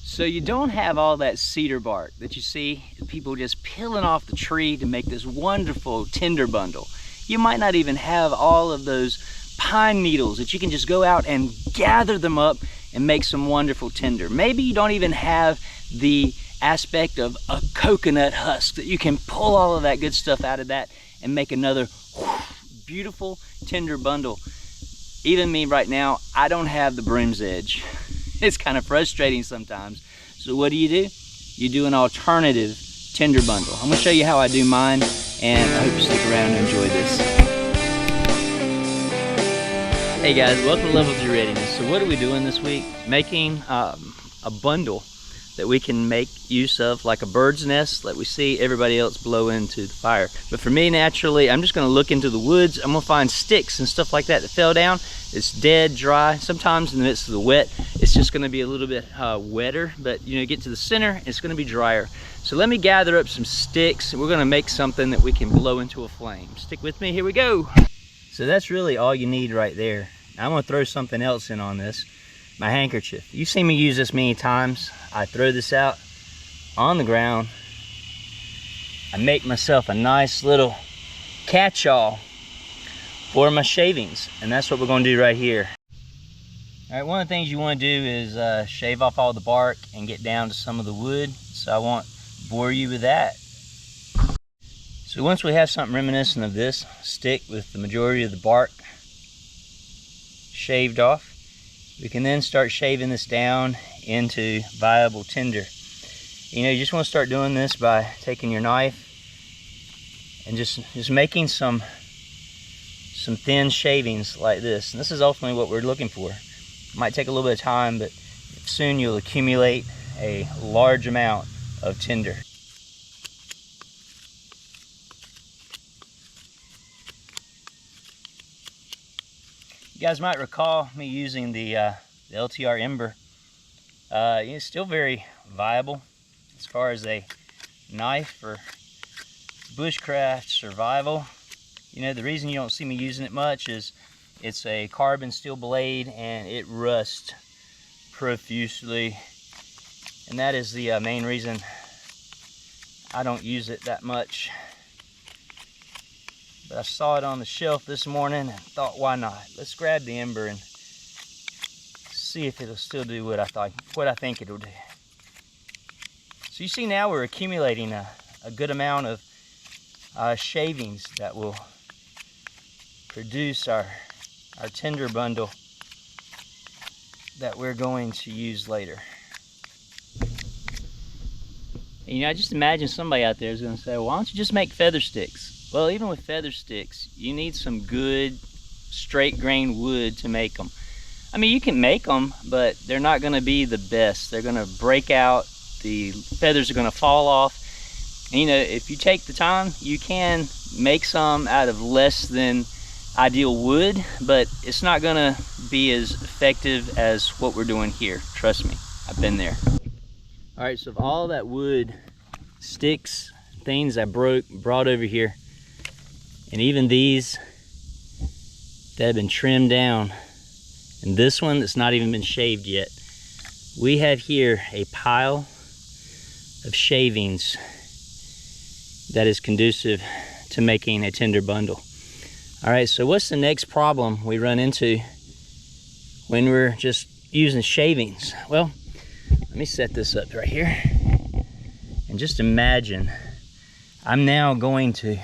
So you don't have all that cedar bark that you see people just peeling off the tree to make this wonderful tinder bundle. You might not even have all of those pine needles that you can just go out and gather them up and make some wonderful tinder. Maybe you don't even have the aspect of a coconut husk that you can pull all of that good stuff out of that and make another beautiful tinder bundle. Even me right now, I don't have the broom's edge. It's kind of frustrating sometimes. So what do? You do an alternative tinder bundle. I'm gonna show you how I do mine, and I hope you stick around and enjoy this. Hey guys, welcome to Level 3 Readiness. So what are we doing this week? Making a bundle that we can make use of, like a bird's nest, like we see everybody else blow into the fire. But for me, naturally, I'm just gonna look into the woods. I'm gonna find sticks and stuff like that that fell down. It's dead, dry. Sometimes in the midst of the wet, it's just gonna be a little bit wetter, but you know, get to the center, it's gonna be drier. So let me gather up some sticks, and we're gonna make something that we can blow into a flame. Stick with me, here we go. So that's really all you need right there. Now I'm gonna throw something else in on this. My handkerchief. You've seen me use this many times. I throw this out on the ground. I make myself a nice little catch-all for my shavings, and that's what we're gonna do right here. All right, one of the things you wanna do is shave off all the bark and get down to some of the wood, so I won't bore you with that. So once we have something reminiscent of this stick with the majority of the bark shaved off, we can then start shaving this down into viable tinder. You know, you just want to start doing this by taking your knife and just making some thin shavings like this. And this is ultimately what we're looking for. It might take a little bit of time, but soon you'll accumulate a large amount of tinder. You guys might recall me using the LTR Ember. It's still very viable as far as a knife for bushcraft survival. You know, the reason you don't see me using it much is it's a carbon steel blade and it rusts profusely. And that is the main reason I don't use it that much. But I saw it on the shelf this morning and thought, why not? Let's grab the Ember and see if it'll still do what I think it'll do. So you see now we're accumulating a good amount of shavings that will produce our tinder bundle that we're going to use later. And, you know, I just imagine somebody out there is going to say, well, why don't you just make feather sticks? Well, even with feather sticks, you need some good straight grain wood to make them. I mean, you can make them, but they're not going to be the best. They're going to break out, the feathers are going to fall off. And, you know, if you take the time, you can make some out of less than ideal wood, but it's not going to be as effective as what we're doing here. Trust me, I've been there. All right, so of all that wood, sticks, things I brought over here, and even these that have been trimmed down, and this one that's not even been shaved yet, we have here a pile of shavings that is conducive to making a tinder bundle. All right, so what's the next problem we run into when we're just using shavings? Well, let me set this up right here. And just imagine, I'm now going to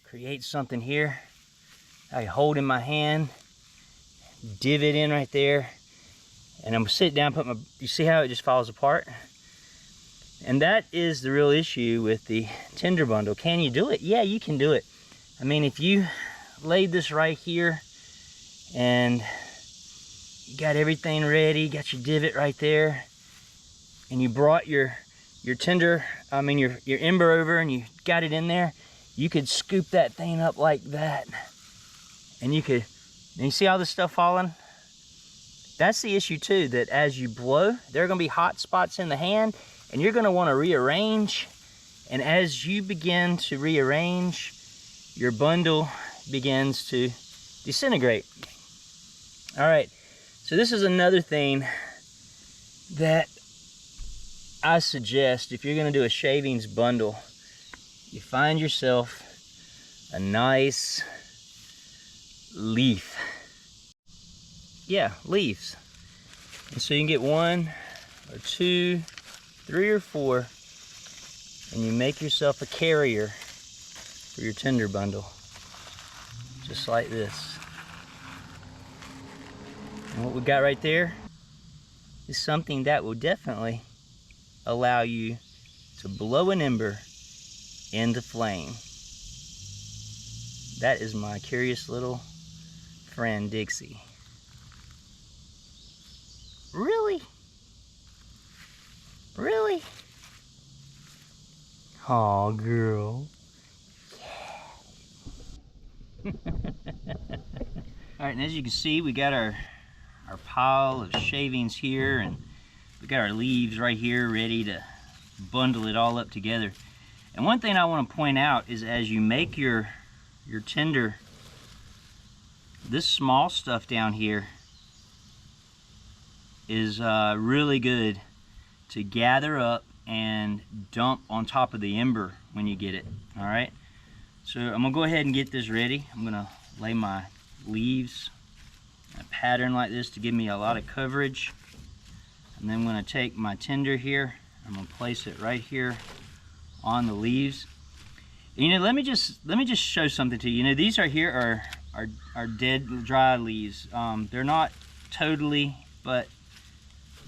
create something here. I hold in my hand, divot in right there, and I'm gonna sit down, you see how it just falls apart? And that is the real issue with the tinder bundle. Can you do it? Yeah, you can do it. I mean, if you laid this right here and you got everything ready, got your divot right there, and you brought your tinder, your ember over and you got it in there, you could scoop that thing up like that. And you see all this stuff falling? That's the issue too, that as you blow, there are gonna be hot spots in the hand and you're gonna wanna rearrange. And as you begin to rearrange, your bundle begins to disintegrate. All right, so this is another thing that I suggest, if you're gonna do a shavings bundle, you find yourself a nice leaf. Yeah, leaves. And so you can get 1 or 2, 3 or 4, and you make yourself a carrier for your Tinder bundle. Just like this. And what we got right there is something that will definitely allow you to blow an ember into flame. That is my curious little friend Dixie. Really? Really? Aw, girl. Yeah. Alright, and as you can see, we got our pile of shavings here, and we got our leaves right here ready to bundle it all up together. And one thing I want to point out is, as you make your tinder, this small stuff down here is really good to gather up and dump on top of the ember when you get it. All right, so I'm gonna go ahead and get this ready. I'm gonna lay my leaves in a pattern like this to give me a lot of coverage, and then I'm gonna take my tinder here. I'm gonna place it right here on the leaves. And, you know, let me just show something to you. You know, these right here are dead, dry leaves. They're not totally, but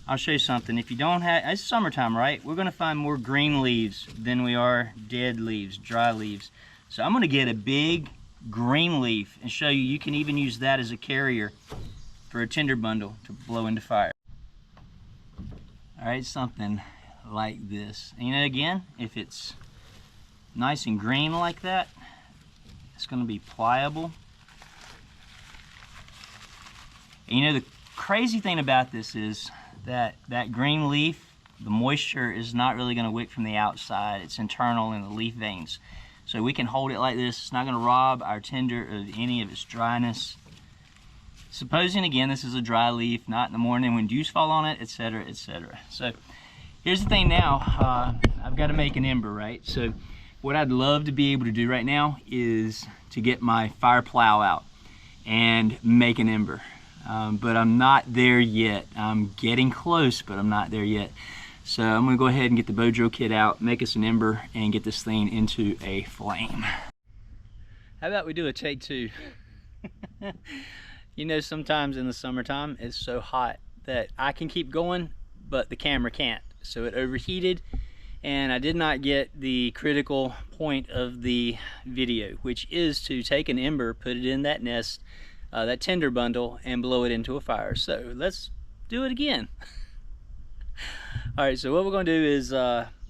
I'll show you something. If you don't have, it's summertime, right? We're gonna find more green leaves than we are dead leaves, dry leaves. So I'm gonna get a big green leaf and show you can even use that as a carrier for a tinder bundle to blow into fire. All right, something like this. And, you know, again, if it's nice and green like that, it's gonna be pliable. And, you know, the crazy thing about this is that green leaf, the moisture is not really gonna wick from the outside. It's internal in the leaf veins. So we can hold it like this. It's not gonna rob our tinder of any of its dryness. Supposing, again, this is a dry leaf, not in the morning when dews fall on it, etc., etc. So here's the thing now, I've got to make an ember, right? So what I'd love to be able to do right now is to get my fire plow out and make an ember. But I'm not there yet. I'm getting close, but I'm not there yet. So I'm gonna go ahead and get the bow drill kit out, make us an ember, and get this thing into a flame. How about we do a take 2? You know, sometimes in the summertime, it's so hot that I can keep going, but the camera can't. So it overheated, and I did not get the critical point of the video, which is to take an ember, put it in that nest, that tinder bundle, and blow it into a fire. So let's do it again. All right, so what we're gonna do is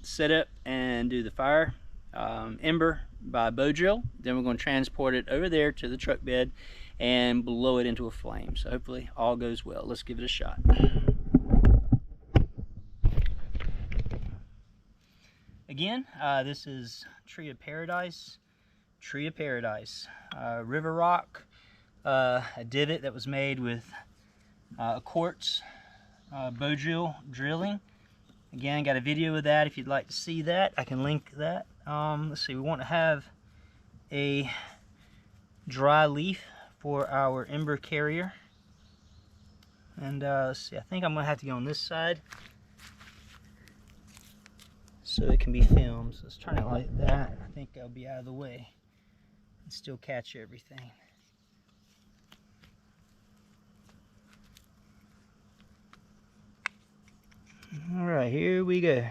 set up and do the fire ember by bow drill. Then we're gonna transport it over there to the truck bed and blow it into a flame. So hopefully all goes well. Let's give it a shot. Again, this is Tree of Paradise. River rock, a divot that was made with a quartz bow drill drilling. Again, got a video of that if you'd like to see that. I can link that. Let's see, we want to have a dry leaf for our ember carrier. And let's see, I think I'm gonna have to go on this side so it can be filmed. So let's turn it like that. I think I'll be out of the way and still catch everything. All right, here we go.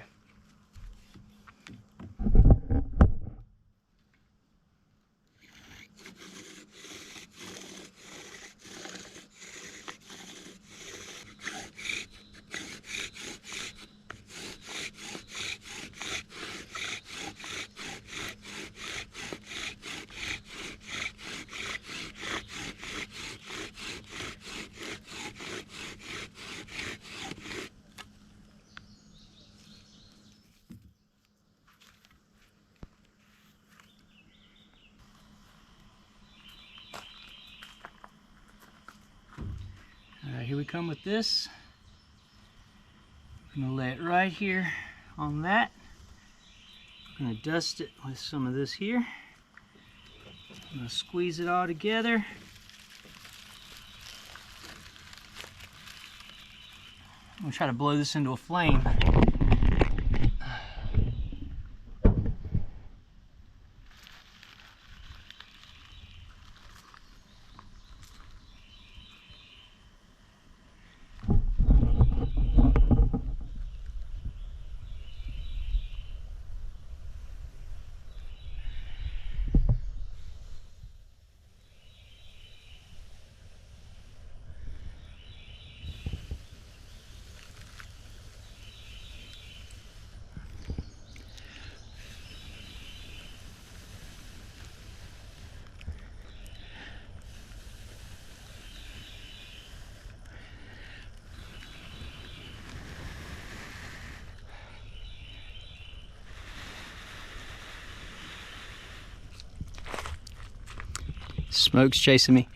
All right, here we come with this. I'm gonna lay it right here on that. I'm going to dust it with some of this here. I'm going to squeeze it all together. I'm going to try to blow this into a flame. Smoke's chasing me.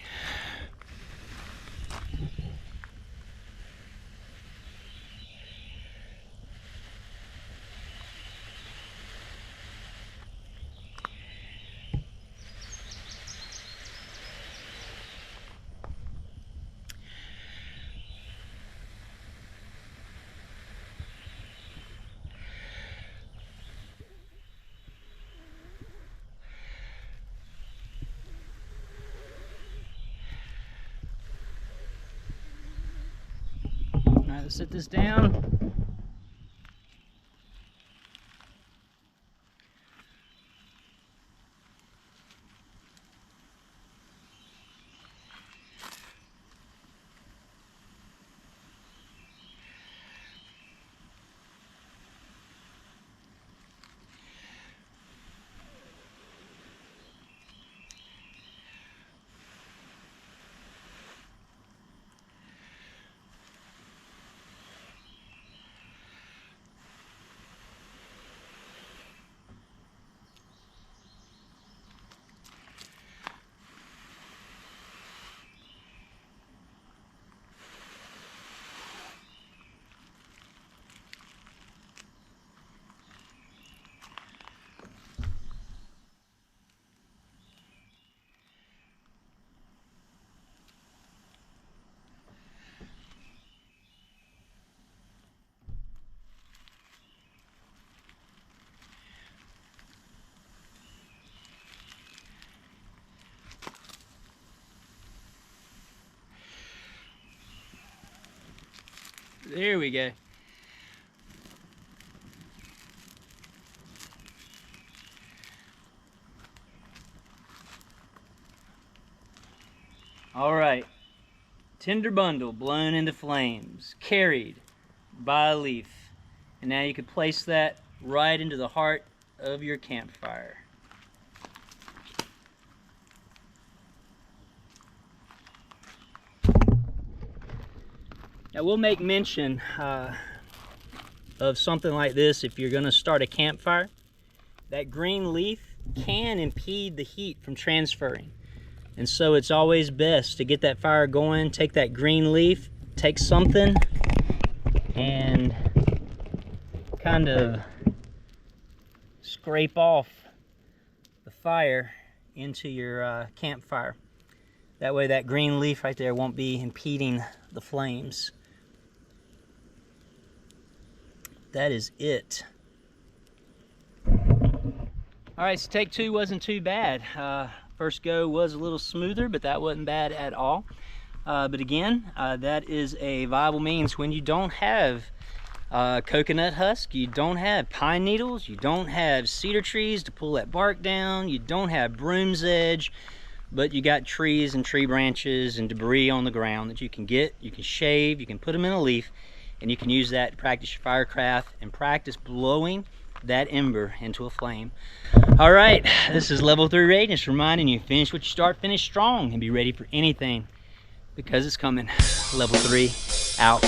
Alright, let's set this down. There we go. All right, tinder bundle blown into flames, carried by a leaf. And now you can place that right into the heart of your campfire. Now we'll make mention of something like this if you're going to start a campfire. That green leaf can impede the heat from transferring. And so it's always best to get that fire going, take that green leaf, take something and kind of scrape off the fire into your campfire. That way that green leaf right there won't be impeding the flames. That is it. Alright, so take two wasn't too bad. First go was a little smoother, but that wasn't bad at all. But again, that is a viable means when you don't have coconut husk, you don't have pine needles, you don't have cedar trees to pull that bark down, you don't have broom's edge, but you got trees and tree branches and debris on the ground that you can get, you can shave, you can put them in a leaf, and you can use that to practice your firecraft and practice blowing that ember into a flame. All right, this is Level 3 Raid, just reminding you, finish what you start, finish strong, and be ready for anything, because it's coming. Level 3, out.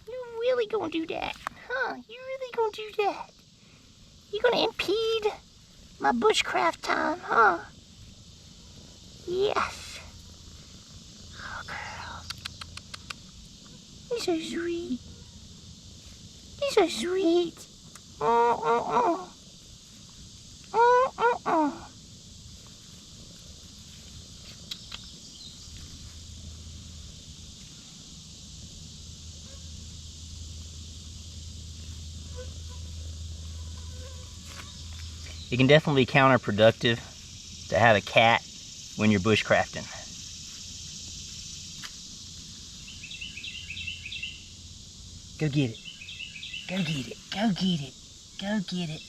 You really gonna do that? Huh? You really gonna do that? You gonna impede my bushcraft time, huh? Yes. Oh, girl. He's so sweet. He's so sweet. Oh, oh, oh. Oh, oh, oh. It can definitely be counterproductive to have a cat when you're bushcrafting. Go get it. Go get it. Go get it. Go get it.